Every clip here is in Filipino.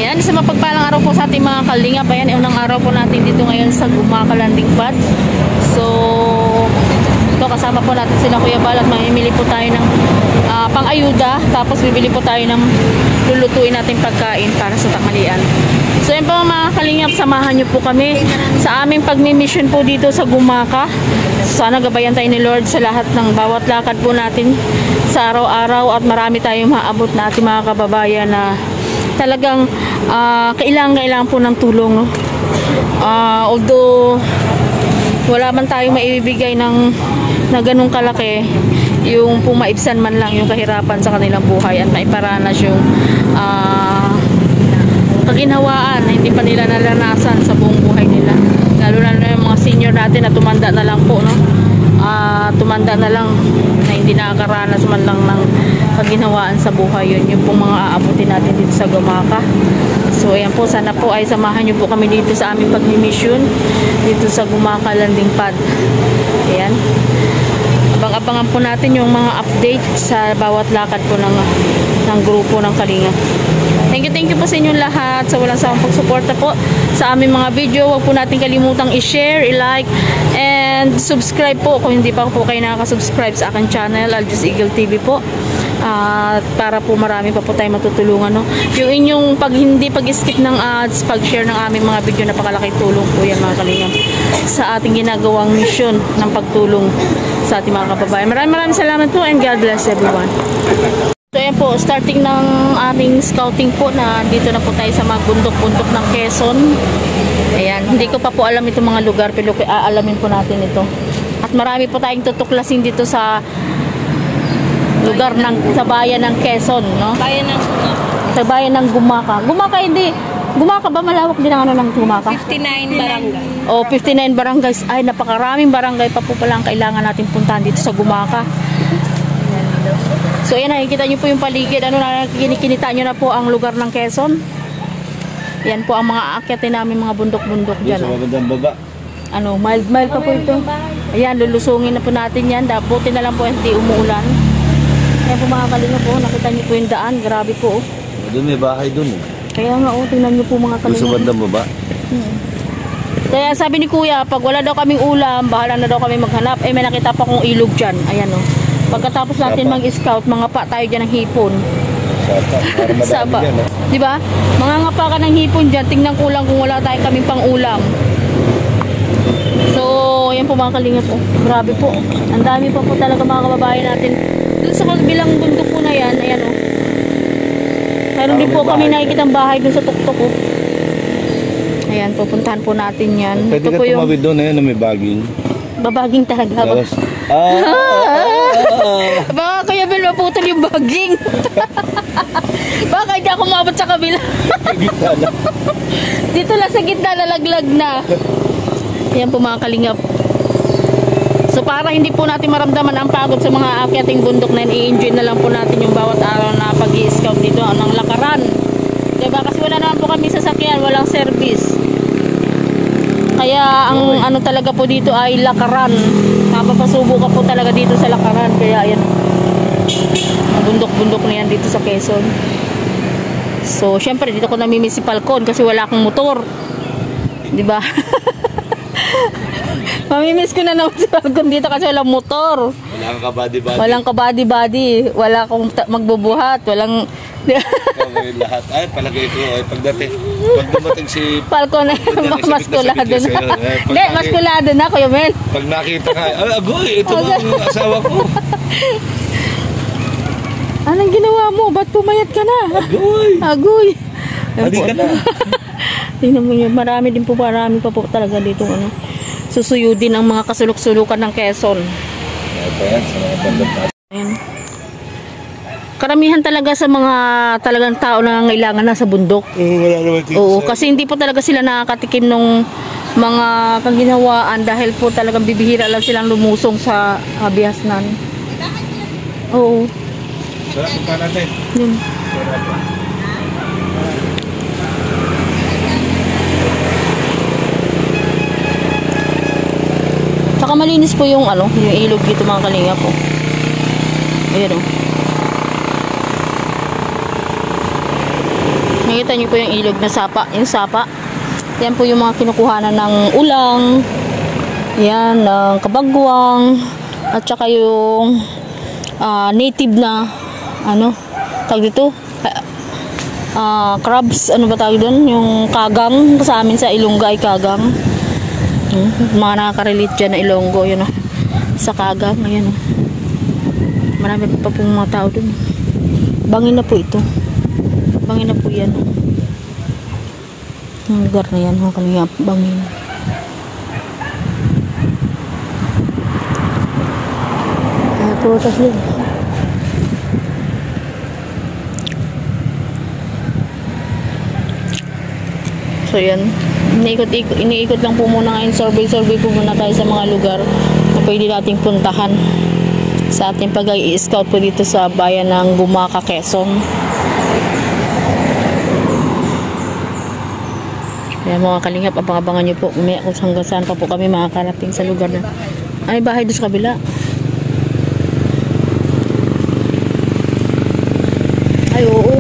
Ayan, sa mapagpalang araw po sa ating mga kalingap. Ayan, unang araw po natin dito ngayon sa Gumaka Landing Pad. So, ito kasama po natin sila Kuya Bal at mamimili po tayo ng pang-ayuda. Tapos bibili po tayo ng lulutuin natin pagkain para sa tanghalian. So, ayan po mga kalingap, samahan nyo po kami sa aming pagmi-mission po dito sa Gumaka. Sana gabayan tayo ni Lord sa lahat ng bawat lakad po natin sa araw-araw at marami tayong maabot na ating mga kababayan na talagang kailangan po ng tulong, no? Although wala man tayong maibibigay na ganung kalaki, yung pumaibsan man lang yung kahirapan sa kanilang buhay at maiparanas yung kaginhawaan na hindi pa nila naranasan sa buong buhay nila, lalo na yung mga senior natin na tumanda na lang po, no? Tumanda na lang na hindi nakakaranas man lang ng kaginhawaan sa buhay. Yun yung pong mga aabutin natin dito sa Gumaka. So ayan po, sana po ay samahan nyo po kami dito sa aming pagmi-mission dito sa Gumaka Landing Pad. Ayan, abang-abangan po natin yung mga update sa bawat lakad po ng grupo ng Kalinga. Thank you po sa inyong lahat sa walang sawang pagsuporta po sa aming mga video. Huwag po natin kalimutang i-share, i-like, and subscribe po kung hindi pa po kayo nakaka-subscribe sa aking channel, Aljus Eagle TV po. Para po marami pa po tayo matutulungan, no? Yung inyong pag-skip ng ads, pag-share ng aming mga video, napakalaking tulong po yan mga Kalingap sa ating ginagawang mission ng pagtulong sa ating mga kababayan. Maraming salamat po and God bless everyone. So ayan po, starting ng aming scouting po, na dito na po tayo sa mga bundok-bundok ng Quezon. Ayan, hindi ko pa po alam itong mga lugar, pero aalamin po natin ito. At marami po tayong tutuklasin dito sa lugar sa bayan ng Quezon, no? Sa bayan ng Gumaka. Gumaka ba malawak din ang ng Gumaka? 59 barangay. Oh, 59 barangays. Ay, napakaraming barangay pa po pala ang kailangan natin puntahan dito sa Gumaka. So ayan, nakikita nyo po yung paligid. Kinikita nyo na po ang lugar ng Quezon. Yan po ang mga aakyatin namin, mga bundok-bundok dyan. Sa magandang baba. Mild pa po ito. Ayan, lulusungin na po natin yan. Buti na lang po hindi umuulan. Ayan po mga Kalingap po, nakita nyo po yung daan. Grabe po. Doon may bahay doon. Kaya nga, tingnan nyo po mga Kalingap. Sa bandang baba. Kaya sabi ni Kuya, pag wala daw kaming ulam, bahala na daw kami maghanap. May nakita pa kong ilog dyan. Ayan o. Pagkatapos natin mag-scout, mga pa tayo dyan ng hipon. Sapa. Diba? Mga ngapa ka ng hipon dyan, tingnan kulang kung wala tayo kaming pang ulam. So, ayan po mga Kalingap po. Grabe po. Ang dami pa po talaga mga kababayan natin. Doon sa bilang bundok po na yan, ayan o. Meron din po kami nakikitang bahay doon sa tuktok o. Ayan, pupuntahan po natin yan. Pwede ka tumawid doon, ayan na may baging. Babaging talaga ba? Baka Kuya Bel maputol yung baging. Baka hindi ako mabot sa kabila. Dito lang sa gitna, nalaglag na. Ayan po mga Kalingap. So para hindi po natin maramdaman ang pagod sa mga akyating bundok na i-enjoy na lang po natin yung bawat araw na pag-i-scout dito ng lakaran. Diba? Kasi wala naman po kami sasakyan, walang service. Kaya ang talaga po dito ay lakaran. Mapapasubo ka po talaga dito sa lakaran. Kaya ayan, bundok-bundok na yan dito sa Quezon. So syempre dito ko namimiss si Falcon kasi wala akong motor, diba? Mamimiss ko na naman si Falcon dito kasi walang motor. Walang kabady-bady. Walang kabady-bady. Wala akong magbubuhat. Walang lahat. Ay, palagay ko. Ay, pag dumating si Falcon, maskulado na. Hindi, maskulado na, Kuya Mel. Pag nakita ka, ay, agoy, ito ang asawa ko. Anong ginawa mo? Ba't pumayat ka na? Agoy. Hali ka na. Tingnan mo yun. Marami pa po talaga dito. Susuyudin ang mga kasulok-sulukan ng Quezon. Ayan, sa mga bandang tayo. Ayan. Karamihan talaga sa mga talagang tao na nangailangan na sa bundok. Wala naman dito. Oo, kasi hindi po talaga sila nakakatikim ng mga kaginhawaan dahil po talagang bibihira lang silang lumusong sa bihasnan. Oo. Sarap pa natin. Yun. Saka malinis po yung yung ilog dito mga Kalingap po. Ayan o. Nakikita niyo po yung ilog na sapa, yung sapa. Yan po yung mga kinukuhanan ng ulang. Yan, ng kabagwang. At saka yung native na, tawag dito, crabs, ano ba tawag doon? Yung kagang, sa amin sa Ilongga ay kagang. Mga nakaka-relate dyan na Ilonggo, yun sa kagang, ayan marami pa pong mga tao doon. Bangin na po ito. Bangin na po yan. Ang lugar na yan, mga kalingap, bangin. Prutas din. So yan, iniikot lang po muna ngayon, survey po muna tayo sa mga lugar na pwede nating puntahan sa ating pag-i-scout po dito sa bayan ng Gumaca, Quezon. Kaya mga kalingap, abangan nyo po kung hanggang saan pa po kami makakarating sa lugar na ay bahay doon sa kabila. Ay, oo.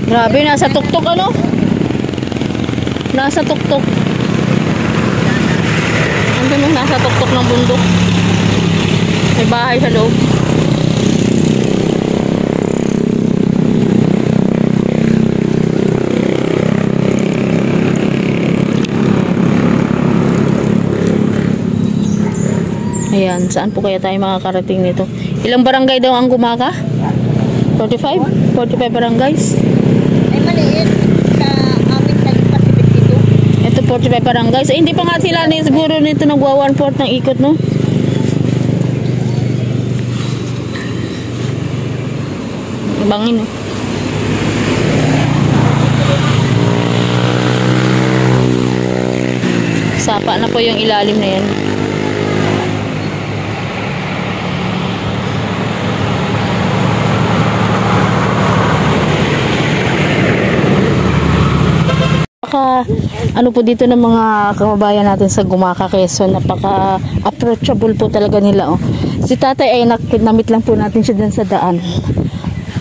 Grabe, nasa tuktok ano? Nasa tuktok. Andun yung nasa tuktok ng bundok. May bahay sa loob. Ayan, saan po kaya tayo makakarating nito? Ilang barangay daw ang Gumaca? 45? 45 barangays? Ay, maliit. Sa amin sa Pacific dito. Ito 45 barangays. Eh, hindi pa nga sila siguro nito nagwa 1/4 ng ikot, no? Bangin, no? Sapa na po yung ilalim na yan. Ano po dito ng mga kababayan natin sa Gumaca, Quezon, napaka-approachable po talaga nila. Si tatay ay namit lang po natin siya dyan sa daan.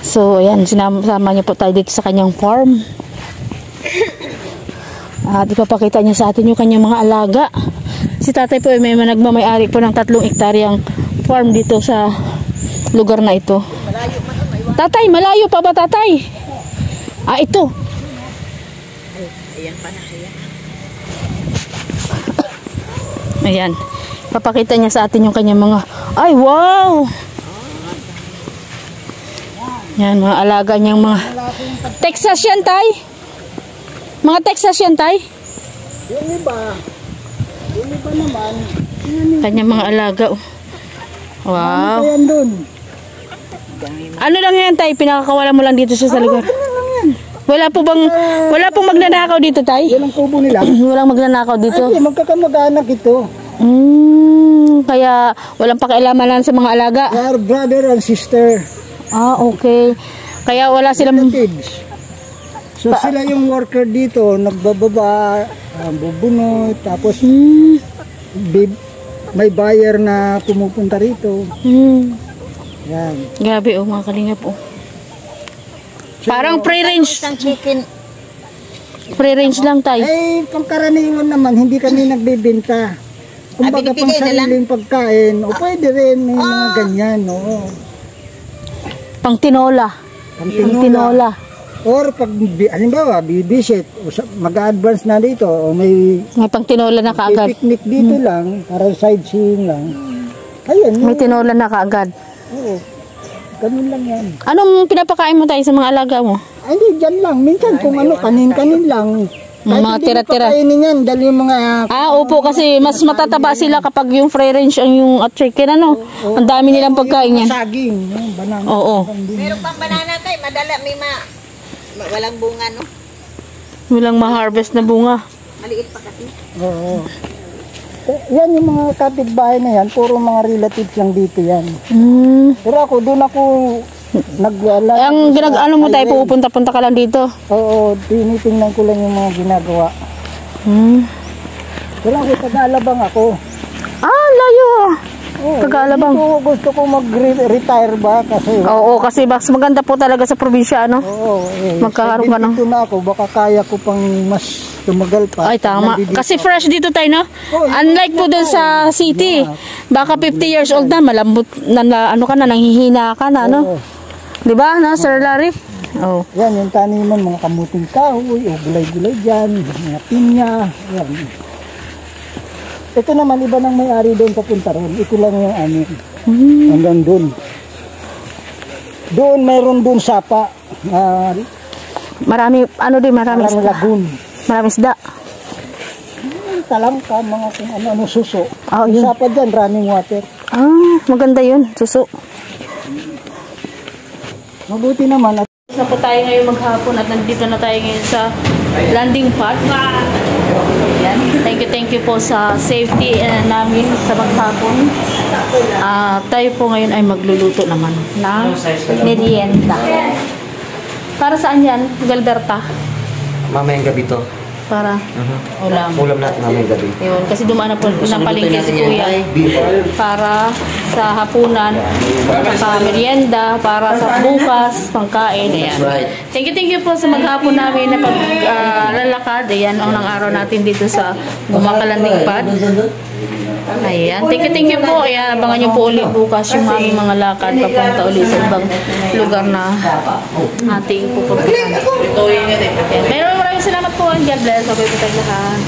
So ayan, sinama niya po tayo dito sa kanyang farm. At ipapakita niya sa atin yung kanyang mga alaga. Si tatay po ay may nagmamayari po ng 3 hektaryang farm dito sa lugar na ito. Tatay, malayo pa ba tatay? Ito. Ayan pa na, ayan. Ayan. Papakita niya sa atin yung kanyang mga... Ay, wow! Yan, mga alaga niyang mga... Texas yan, tay? Mga Texas yan, tay? Yung iba naman. Kanyang mga alaga. Wow. Ayan dun. Ano lang yan, tay? Pinakakawala mo lang dito sa lugar. Wala pong magnanakaw dito, tay? Yan ang kubo nila. Walang magnanakaw dito. Ay, magkakamag-anak ito. Kaya walang pakialaman lang sa mga alaga. They are brother and sister. Okay. Kaya wala silang... Relatives. So sila yung worker dito, nagbababa, bubunot, tapos may buyer na pumupunta rito. Yan. Grabe, mga kalingap, Parang free-range. Isang chicken. Free-range lang, tay. Eh, pangkaraniwan naman, hindi kami nagbebenta. Kumbaga pang sariling pagkain, o pwede rin, may mga ganyan, oo. Pang tinola. Pang tinola. Or pag, halimbawa, bibisit, mag-advance na dito, o may pang tinola na kaagad. picnic dito lang, para sightseeing lang. Ayun. May tinola na kaagad. Oo. Ganun lang yan. Anong pinapakain mo tayo sa mga alaga mo? Ay, hindi, dyan lang. Minsan kung ano, kanin-kanin lang. Mga tira-tira. Kahit hindi mo yan, dahil yung mga... Opo, kasi mas matataba sila kapag yung free range ang yung chicken, Ang dami nilang pagkain yan. Saging, banana. Oo. Meron pang banana tayo, madala may walang bunga, no? Walang ma-harvest na bunga. Maliit pa kasi. Oo. Yan yung mga kapitbahay na yan, puro mga relatives lang dito yan. Pero ako, doon ako nagwala. Ang ano mo tayo, pupunta-punta ka lang dito? Oo, tinitingnan ko lang yung mga ginagawa. Pero ako, taga-alabang ako. Layo. Tagalabang. Gusto ko mag-retire ba kasi Oo, kasi mas maganda po talaga sa probinsya, ano? Magkakaroon ka ng... Dito na ako, baka kaya ko pang mas tumagal pa. Ay, tama. Nandito Kasi ako. fresh dito tayo, no? Unlike po dun sa city. Baka 50 years old na, malambot na, ano ka na, nanghihina ka na, no? Oo. Di ba, no, Sir Larry? Oh. Yan, yung taniman, mga kamuting kahoy, o gulay-gulay dyan, mga pinya, yan. Ito naman, iba nang may-ari doon papunta ron. Ito lang yung amin. Hanggang doon. Doon, mayroon doon sapa. Marami, ano din, marami Parang isda. lagoon. Marami isda. Talangka, mga kung ano, suso. Oh, Yung yun. sapa dyan, running water. Ah, maganda yun. Suso. Mabuti naman. At Na po tayo ngayon maghapon at nandito na tayo ngayon sa landing pad. Yan. Thank you po sa safety namin sa maghapon. Tayo po ngayon ay magluluto naman ng merienda. Para saan yan, Galberta? Mamayang gabi to. Para ulam. Ulam natin mamayang gabi. Yun, kasi dumaan na po ng palengke si Kuya para sa hapunan, sa merienda, para sa bukas, pangkain. Ayan. Right. Thank you po sa maghapon namin na paglalakad. Ayan ang araw natin dito sa Bumakalanding Pad. Ayan. Thank you po. Ayan, abangan nyo po ulit bukas yung aming mga lakad papunta ulit sa ibang lugar na ating pupuntahan. Ayan. Maraming salamat po. God bless. Okay po tayo lahat.